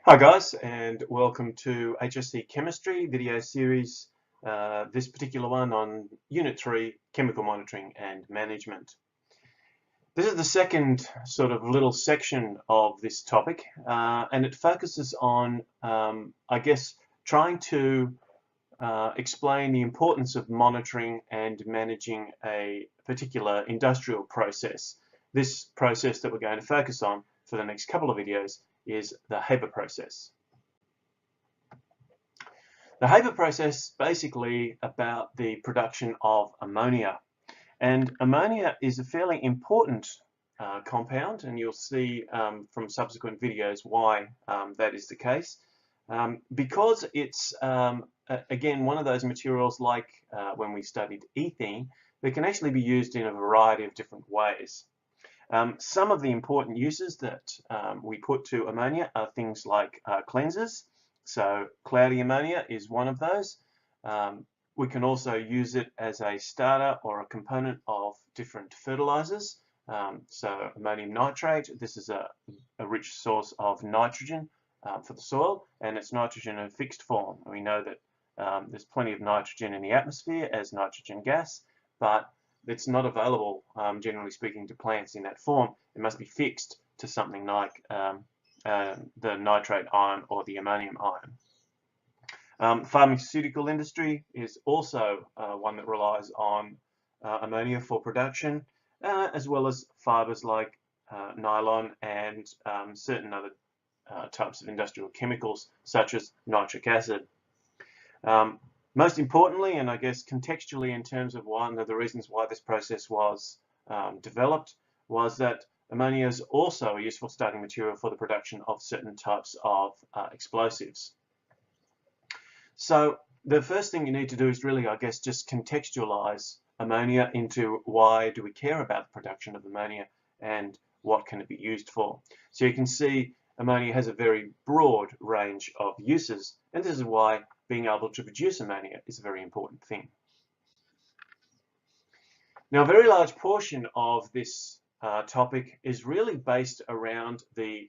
Hi guys, and welcome to HSC Chemistry video series, this particular one on Unit 3, Chemical Monitoring and Management. This is the second sort of little section of this topic, and it focuses on, I guess, trying to explain the importance of monitoring and managing a particular industrial process. This process that we're going to focus on for the next couple of videos is the Haber process. The Haber process is basically about the production of ammonia. And ammonia is a fairly important compound, and you'll see from subsequent videos why that is the case. Because it's, again, one of those materials like when we studied ethene, that can actually be used in a variety of different ways. Some of the important uses that we put to ammonia are things like cleansers. So cloudy ammonia is one of those. We can also use it as a starter or a component of different fertilizers. So ammonium nitrate, this is a rich source of nitrogen for the soil, and it's nitrogen in a fixed form. We know that there's plenty of nitrogen in the atmosphere as nitrogen gas, but it's not available, generally speaking, to plants in that form. It must be fixed to something like the nitrate ion or the ammonium ion. Pharmaceutical industry is also one that relies on ammonia for production, as well as fibers like nylon and certain other types of industrial chemicals, such as nitric acid. Most importantly, and I guess contextually in terms of one of the reasons why this process was developed, was that ammonia is also a useful starting material for the production of certain types of explosives. So the first thing you need to do is really, I guess, just contextualize ammonia into why do we care about the production of ammonia and what can it be used for. So you can see ammonia has a very broad range of uses, and this is why being able to produce ammonia is a very important thing. Now, a very large portion of this topic is really based around the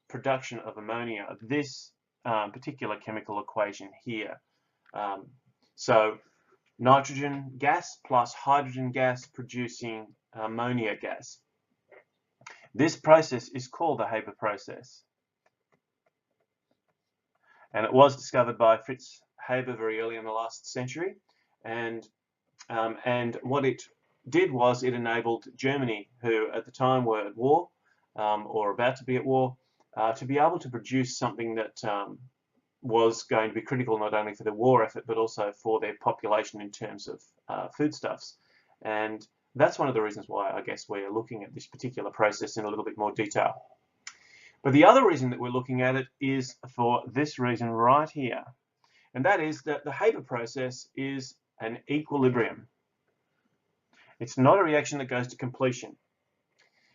production of ammonia, this particular chemical equation here. So nitrogen gas plus hydrogen gas producing ammonia gas. This process is called the Haber process. And it was discovered by Fritz Haber very early in the last century. And what it did was it enabled Germany, who at the time were at war or about to be at war, to be able to produce something that was going to be critical not only for the war effort, but also for their population in terms of foodstuffs. And that's one of the reasons why I guess we're looking at this particular process in a little bit more detail. But the other reason that we're looking at it is for this reason right here. And that is that the Haber process is an equilibrium. It's not a reaction that goes to completion.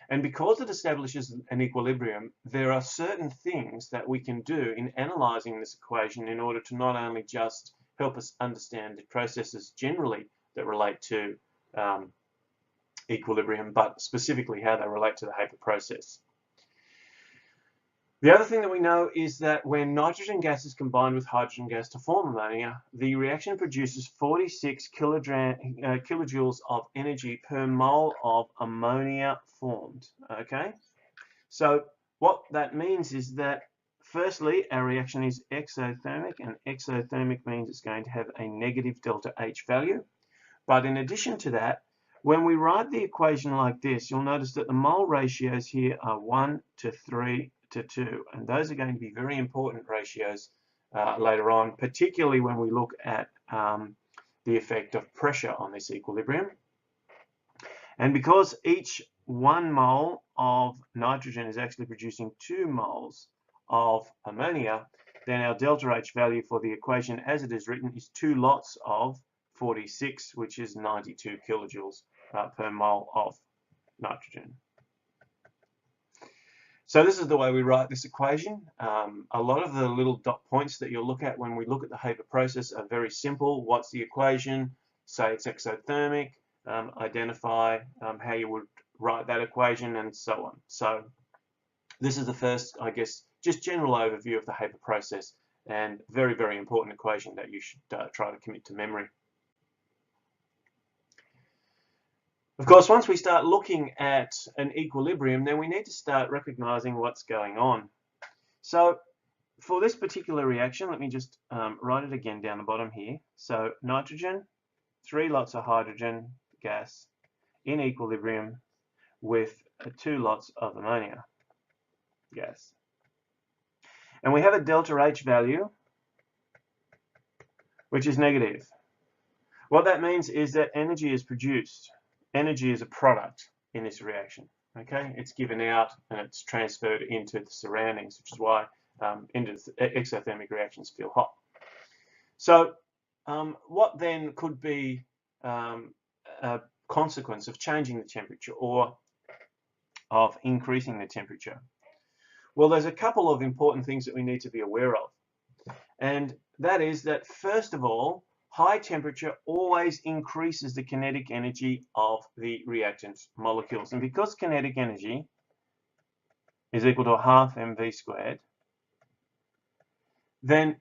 And because it establishes an equilibrium, there are certain things that we can do in analyzing this equation in order to not only just help us understand the processes generally that relate to equilibrium, but specifically how they relate to the Haber process. The other thing that we know is that when nitrogen gas is combined with hydrogen gas to form ammonia, the reaction produces 46 kilojoules of energy per mole of ammonia formed. Okay, so what that means is that firstly, our reaction is exothermic, and exothermic means it's going to have a negative delta H value. But in addition to that, when we write the equation like this, you'll notice that the mole ratios here are 1 to 3 to 2, and those are going to be very important ratios later on, particularly when we look at the effect of pressure on this equilibrium. And because each 1 mole of nitrogen is actually producing 2 moles of ammonia, then our delta H value for the equation as it is written is 2 lots of 46, which is 92 kilojoules per mole of nitrogen. So this is the way we write this equation. A lot of the little dot points that you'll look at when we look at the Haber process are very simple. What's the equation? Say it's exothermic. Identify how you would write that equation, and so on. So this is the first, I guess, just general overview of the Haber process, and very, very important equation that you should try to commit to memory. Of course, once we start looking at an equilibrium, then we need to start recognizing what's going on. So for this particular reaction, let me just write it again down the bottom here. So nitrogen, 3 lots of hydrogen gas in equilibrium with 2 lots of ammonia gas. And we have a delta H value, which is negative. What that means is that energy is produced. Energy is a product in this reaction. Okay, it's given out and it's transferred into the surroundings, which is why exothermic reactions feel hot. So what then could be a consequence of changing the temperature or of increasing the temperature? Well, there's a couple of important things that we need to be aware of. And that is that, first of all, high temperature always increases the kinetic energy of the reactant molecules. And because kinetic energy is equal to half mv squared, then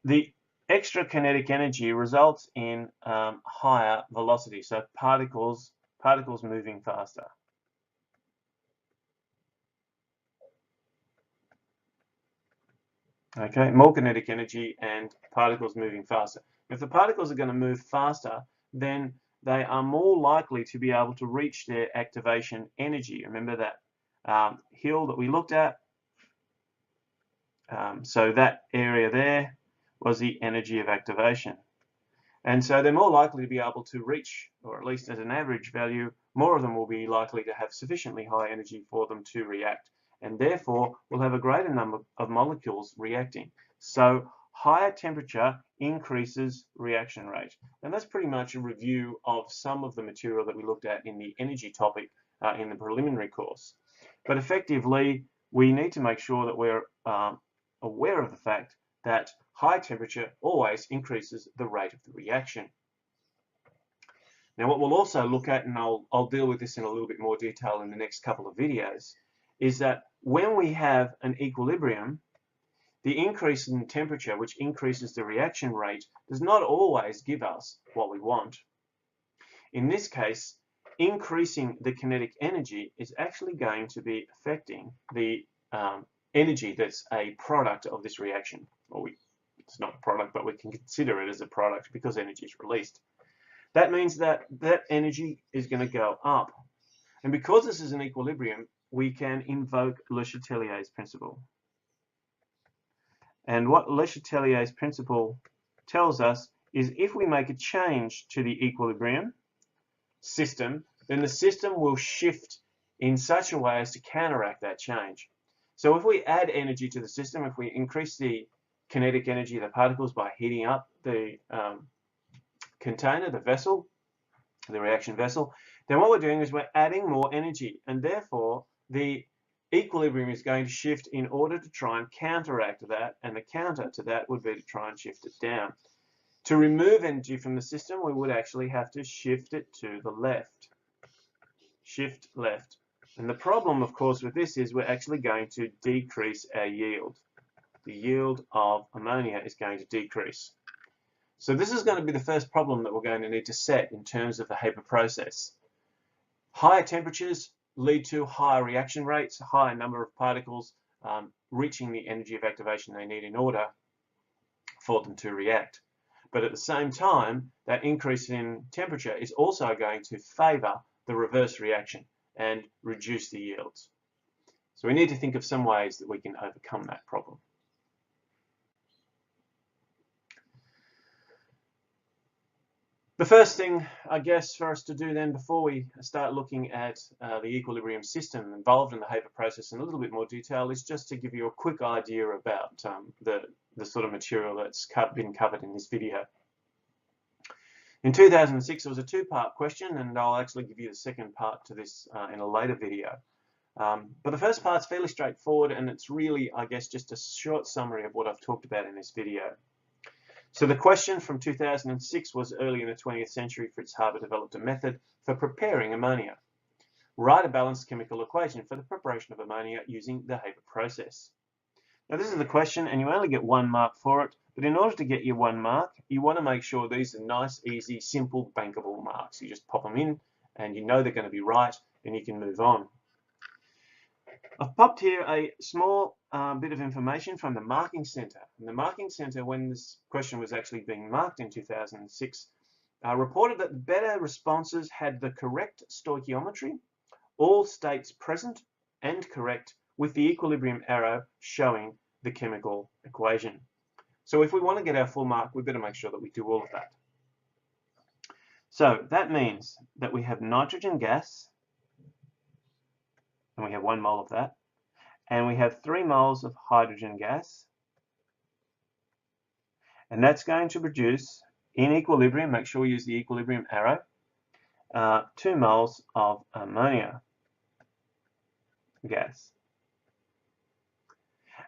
the extra kinetic energy results in higher velocity, so particles moving faster. Okay, more kinetic energy and particles moving faster. If the particles are going to move faster, then they are more likely to be able to reach their activation energy. Remember that hill that we looked at? So that area there was the energy of activation. And so they're more likely to be able to reach, or at least as an average value, more of them will be likely to have sufficiently high energy for them to react. And therefore, we'll have a greater number of molecules reacting. So higher temperature increases reaction rate. And that's pretty much a review of some of the material that we looked at in the energy topic in the preliminary course. But effectively, we need to make sure that we're aware of the fact that high temperature always increases the rate of the reaction. Now, what we'll also look at, and I'll deal with this in a little bit more detail in the next couple of videos, is that when we have an equilibrium, the increase in temperature, which increases the reaction rate, does not always give us what we want. In this case, increasing the kinetic energy is actually going to be affecting the energy that's a product of this reaction. It's not a product, but we can consider it as a product because energy is released. That means that that energy is going to go up. And because this is an equilibrium, we can invoke Le Chatelier's principle. And what Le Chatelier's principle tells us is if we make a change to the equilibrium system, then the system will shift in such a way as to counteract that change. So if we add energy to the system, if we increase the kinetic energy of the particles by heating up the container, the vessel, the reaction vessel, then what we're doing is we're adding more energy, and therefore the equilibrium is going to shift in order to try and counteract that, and the counter to that would be to try and shift it down. To remove energy from the system, we would actually have to shift it to the left. Shift left. And the problem, of course, with this is we're actually going to decrease our yield. The yield of ammonia is going to decrease. So this is going to be the first problem that we're going to need to set in terms of the Haber process. Higher temperatures lead to higher reaction rates, a higher number of particles reaching the energy of activation they need in order for them to react. But at the same time, that increase in temperature is also going to favour the reverse reaction and reduce the yields. So we need to think of some ways that we can overcome that problem. The first thing, I guess, for us to do then before we start looking at the equilibrium system involved in the Haber process in a little bit more detail is just to give you a quick idea about the sort of material that's been covered in this video. In 2006, it was a two-part question, and I'll actually give you the second part to this in a later video. But the first part's fairly straightforward, and it's really, I guess, just a short summary of what I've talked about in this video. So the question from 2006 was, early in the 20th century, Fritz Haber developed a method for preparing ammonia. Write a balanced chemical equation for the preparation of ammonia using the Haber process. Now this is the question, and you only get 1 mark for it, but in order to get your 1 mark, you want to make sure these are nice, easy, simple, bankable marks. You just pop them in, and you know they're going to be right, and you can move on. I've popped here a small bit of information from the Marking Centre. And the Marking Centre, when this question was actually being marked in 2006, reported that better responses had the correct stoichiometry, all states present and correct, with the equilibrium arrow showing the chemical equation. So if we want to get our full mark, we better make sure that we do all of that. So that means that we have nitrogen gas, and we have 1 mole of that, and we have 3 moles of hydrogen gas, and that's going to produce, in equilibrium, make sure we use the equilibrium arrow, 2 moles of ammonia gas.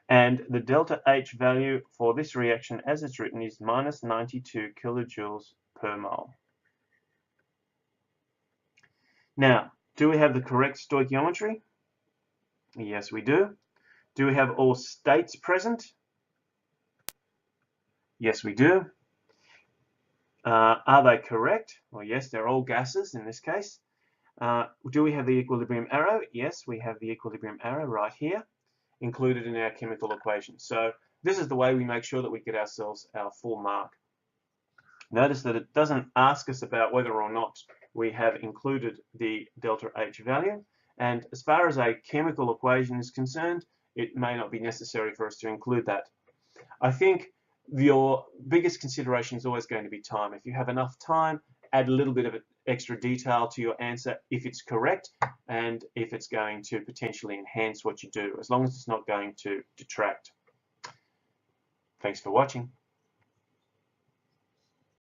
And the delta H value for this reaction, as it's written, is minus 92 kilojoules per mole. Now, do we have the correct stoichiometry? Yes, we do. Do we have all states present? Yes, we do. Are they correct? Well, yes, they're all gases in this case. Do we have the equilibrium arrow? Yes, we have the equilibrium arrow right here, included in our chemical equation. So this is the way we make sure that we get ourselves our full mark. Notice that it doesn't ask us about whether or not we have included the delta H value. And as far as a chemical equation is concerned, it may not be necessary for us to include that. I think your biggest consideration is always going to be time. If you have enough time, add a little bit of extra detail to your answer if it's correct and if it's going to potentially enhance what you do, as long as it's not going to detract. Thanks for watching.